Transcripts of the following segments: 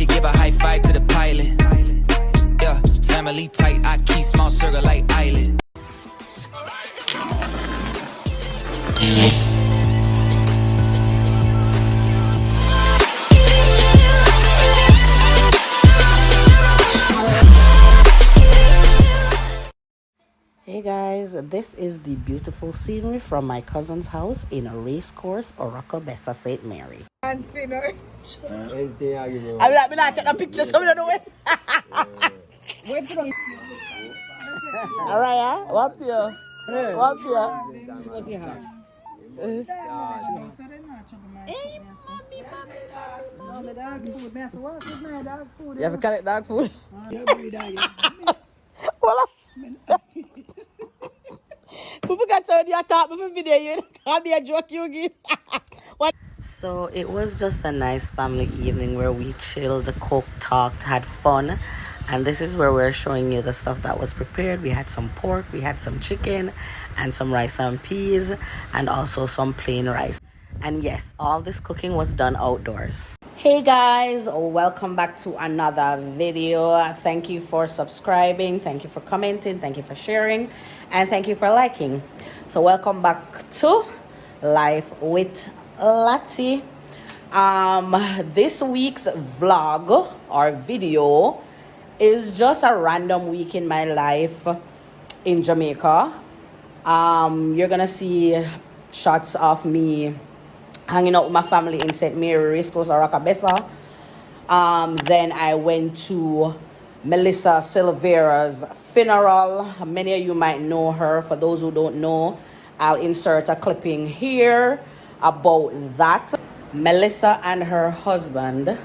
could give a high five to the pilot. Yeah, family tight, I keep small circle like island. Hey guys, this is the beautiful scenery from my cousin's house in a racecourse, Orocco-Bessa, St. Mary. I'm like, me not take a picture, so I don't know. Alright, what here? What here? What's your heart? Hey, mommy, dog food. You have to collect dog food? Well, people got told you talk before video, you can't be a joke you give. So it was just a nice family evening where we chilled, cooked, talked, had fun. And this is where we're showing you the stuff that was prepared. We had some pork, we had some chicken, and some rice and peas, and also some plain rice. And yes, all this cooking was done outdoors. Hey guys, welcome back to another video. Thank you for subscribing, thank you for commenting, thank you for sharing, and thank you for liking. So welcome back to Life with Lati. This week's vlog or video is just a random week in my life in Jamaica. You're gonna see shots of me hanging out with my family in St. Mary, Racecourse, Orocco-Bessa. Then I went to Melissa Silvera's funeral. Many of you might know her. For those who don't know, I'll insert a clipping here about that. Melissa and her husband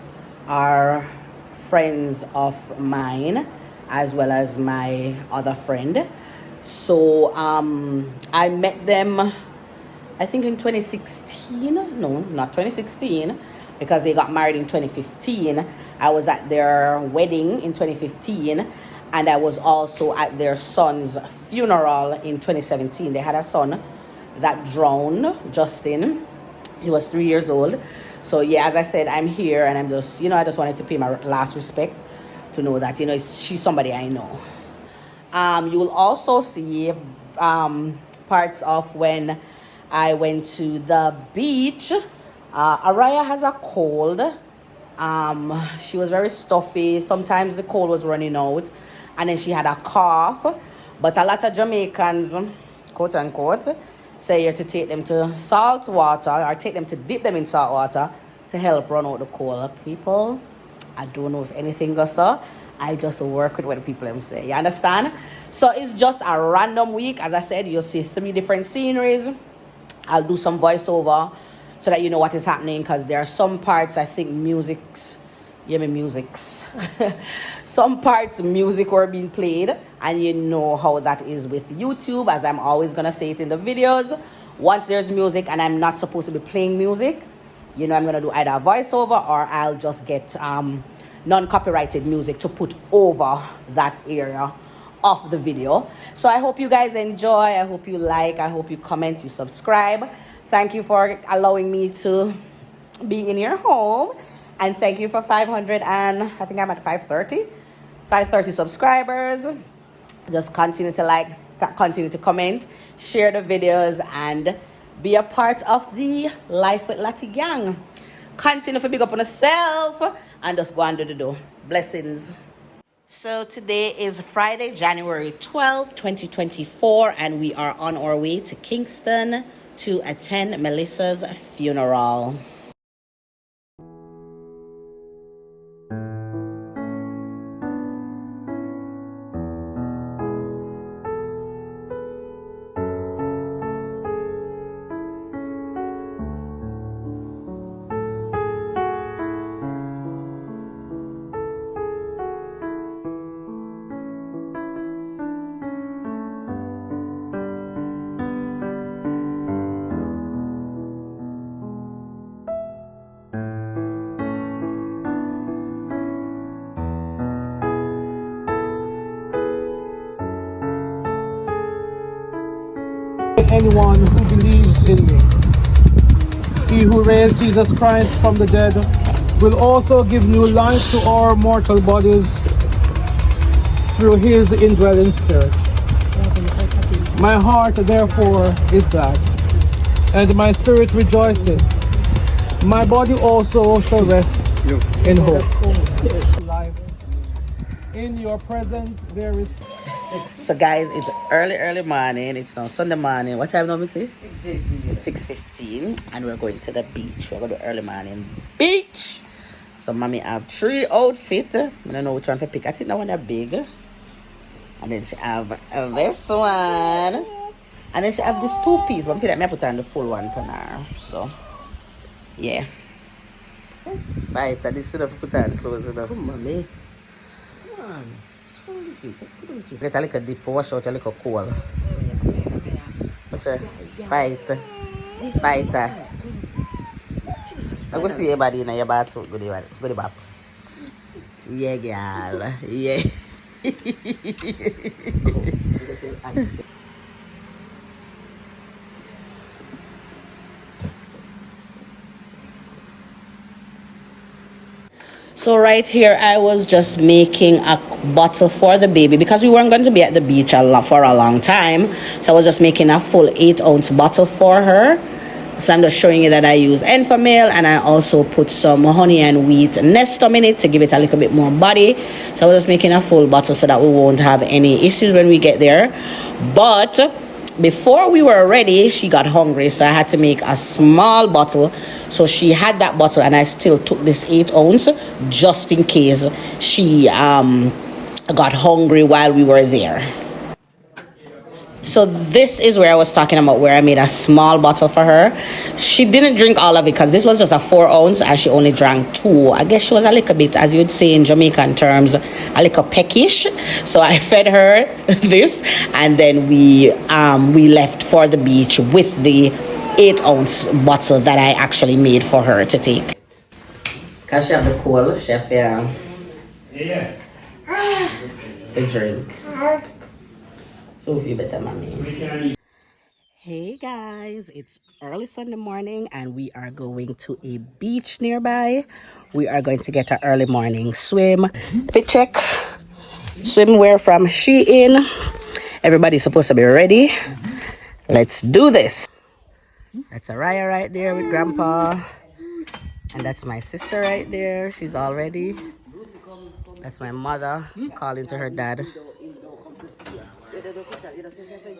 are friends of mine as well as my other friend. So I met them I think in 2016. No, not 2016, because they got married in 2015. I was at their wedding in 2015, and I was also at their son's funeral in 2017. They had a son that drowned, Justin. He was 3 years old. So yeah, as I said, I'm here, and I'm just, I just wanted to pay my last respect to know that, she's somebody I know. You will also see parts of when I went to the beach. Araya has a cold. She was very stuffy. Sometimes the cold was running out, and then she had a cough. But a lot of Jamaicans, quote unquote, say you're to take them to salt water, or take them to dip them in salt water to help run out the cold. People, I don't know if anything goes so. I just work with what the people them say. You understand? So it's just a random week. As I said, you'll see 3 different sceneries. I'll do some voiceover so that you know what is happening, because there are some parts, I think, some parts music were being played, and you know how that is with YouTube, as I'm always gonna say it in the videos. Once there's music and I'm not supposed to be playing music, I'm gonna do either a voiceover, or I'll just get non-copyrighted music to put over that area of the video. So I hope you guys enjoy. I hope you like. I hope you comment, you subscribe. Thank you for allowing me to be in your home, and thank you for 500, and I think I'm at 530 subscribers. Just continue to like, continue to comment, share the videos, and be a part of the Life with Lati gang. Continue to big up on yourself, and just go and do the do. Blessings. So today is Friday, January 12th, 2024, and we are on our way to Kingston to attend Melissa's funeral. Anyone who believes in me. He who raised Jesus Christ from the dead will also give new life to our mortal bodies through his indwelling spirit. My heart therefore is glad, and my spirit rejoices. My body also shall rest in hope. Life. In your presence there is. So guys, it's early morning. It's now Sunday morning. What time now, Mitzi? 6:15. And we're going to the beach. We're going to early morning beach. So mommy have 3 outfits. I don't know which one to pick. I think that one are big. And then she have this one. And then she have this 2-piece. But I feel like I put on the full one for now. So yeah. Fight. I just have to put on clothes enough. Come on, mommy. Come on. Get a little dip for wash out a little cool. What's that? Fight. Fighter. I go see everybody in your bathroom. Go the baps. Yeah, girl. Yeah. So right here, I was just making a bottle for the baby because we weren't going to be at the beach for a long time. So I was just making a full 8-ounce bottle for her. So I'm just showing you that I use Enfamil, and I also put some honey and wheat Nestum in it to give it a little bit more body. So I was just making a full bottle so that we won't have any issues when we get there. But before we were ready, she got hungry, so I had to make a small bottle. So she had that bottle, and I still took this 8-ounce just in case she got hungry while we were there. So this is where I was talking about, where I made a small bottle for her. She didn't drink all of it because this was just a 4-ounce and she only drank 2. I guess she was a little bit, as you'd say in Jamaican terms, a little peckish. So I fed her this, and then we left for the beach with the 8-ounce bottle that I actually made for her to take. Because she have the cold, she have the drink. Sophie better, mommy. Hey guys, it's early Sunday morning and we are going to a beach nearby. We are going to get an early morning swim. Fit check. Swimwear from Shein. Everybody's supposed to be ready. Let's do this. That's Araya right there with Grandpa. And that's my sister right there. She's all ready. That's my mother calling to her dad.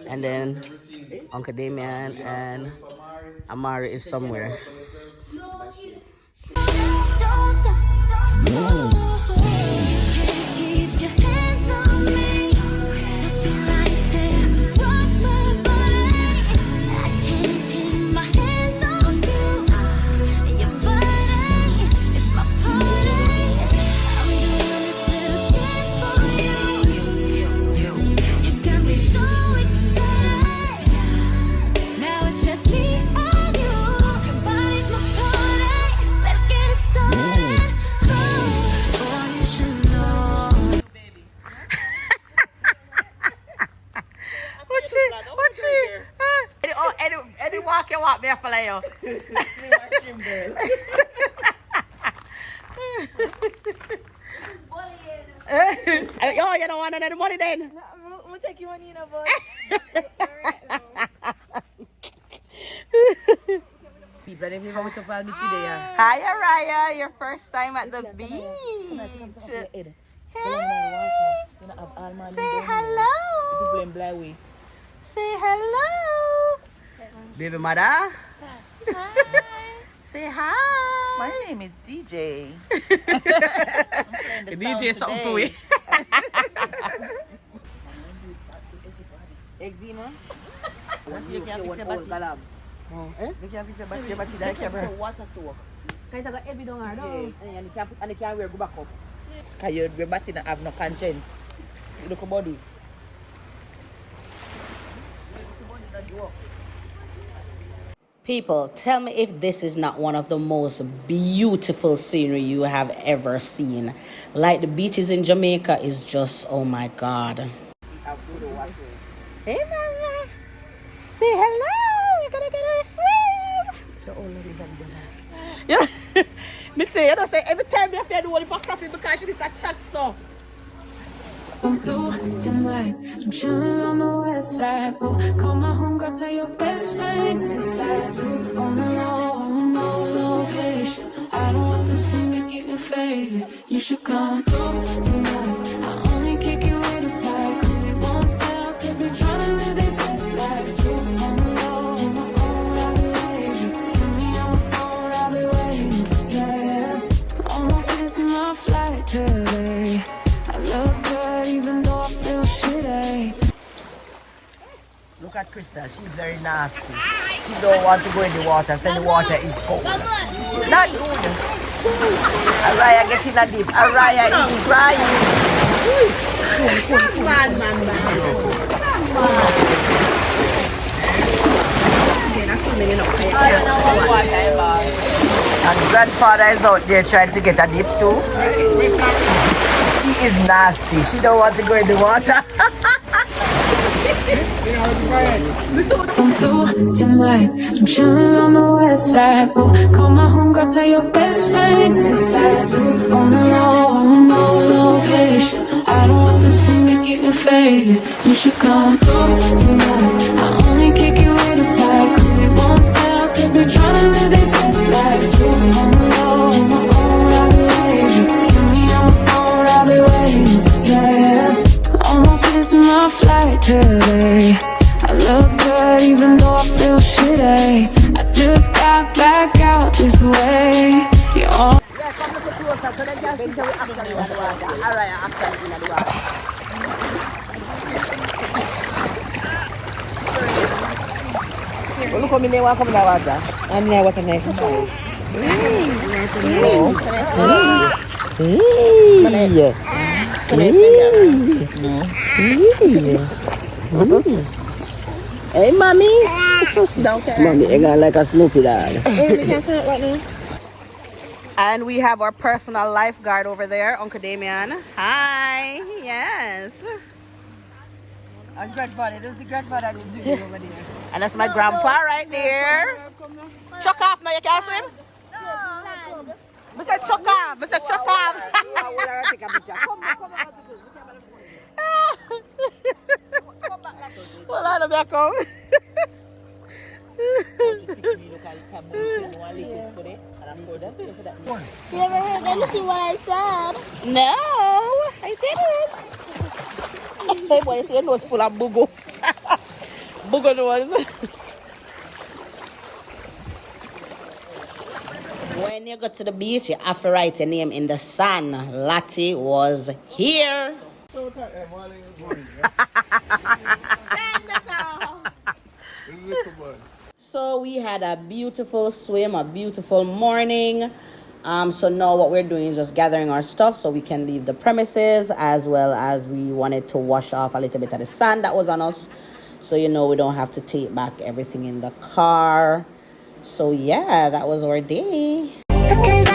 And then Uncle Damien and Amari is somewhere. Any walk you walk me for you. Oh, you don't want any money then? We'll take you money, boy. Hi, Araya. Your first time at the beach. Hey. Say hello. Say hello. Baby mother. Hi. Say hi. My name is DJ. The DJ is something for me. Eczema. You can't fix your body. You can't fix your body that camera. Water soak. And And you can't wear go back up. Because your body don't have no conscience. You look at body. People, tell me if this is not one of the most beautiful scenery you have ever seen. Like the beaches in Jamaica is just, oh my God. Hey, mama. Say hello. You're gonna get her a swim. Yeah. Me say, you know, say every time you have to do all the crappy because she is a chat so. I'm blue tonight. I'm chilling on the west side. Oh, call my homegirl, tell your best friend. Decides who on the low, no location. I don't want them seeing me getting faded. You should come through tonight. I only kick it with a tie. Cause they won't tell. Cause they tryna live their best life. Too on the low, on my own, I'll be waiting. Put me on the phone, I'll be waiting. Yeah, almost missing my flight today. I look good even though I feel shitty. Look at Krista, she's very nasty. She don't want to go in the water, so the water is cold. Not good. Araya getting a dip. Araya is crying. Come on, man. And grandfather is out there trying to get a dip too. She is nasty. She don't want to go in the water. I'm blue tonight. I'm chilling on the west side. Oh, call my homegirl, tell your best friend. Decides who on the low, no location. I don't want them seeing me getting faded. You should come through tonight. I only kick it with a tie. Cause they won't tell. Cause they tryna live their best life. Too on the low, on my own, I'll be waiting. Put me on the phone, I'll be waiting. Yeah, almost missing my flight today. I look good even though I feel shitty. I just got back out this way. You all Yeah, come a little closer so they can see that we actually in the water. Araya actually in the water. Well, look how many want come in the water. And now what's a nice size. Hey, mommy. Don't care. Mommy, you got like a Snoopy dog. And we have our personal lifeguard over there, Uncle Damien. Hi. Yes. And grandfather. This is the grandfather who's doing over there. And that's my grandpa right there. Chuck off now. You can't swim? No. Mr. Chuck off. Mr. Chuck off. Well, I don't back home. You ever heard anything what I said? No, I didn't. Hey boy, your nose full of bugo. Bugo nose. When you go to the beach, you have to write your name in the sand. Lottie was here. So we had a beautiful swim, a beautiful morning. So now what we're doing is just gathering our stuff so we can leave the premises, as well as we wanted to wash off a little bit of the sand that was on us. So, you know, we don't have to take back everything in the car. So, yeah, that was our day. Because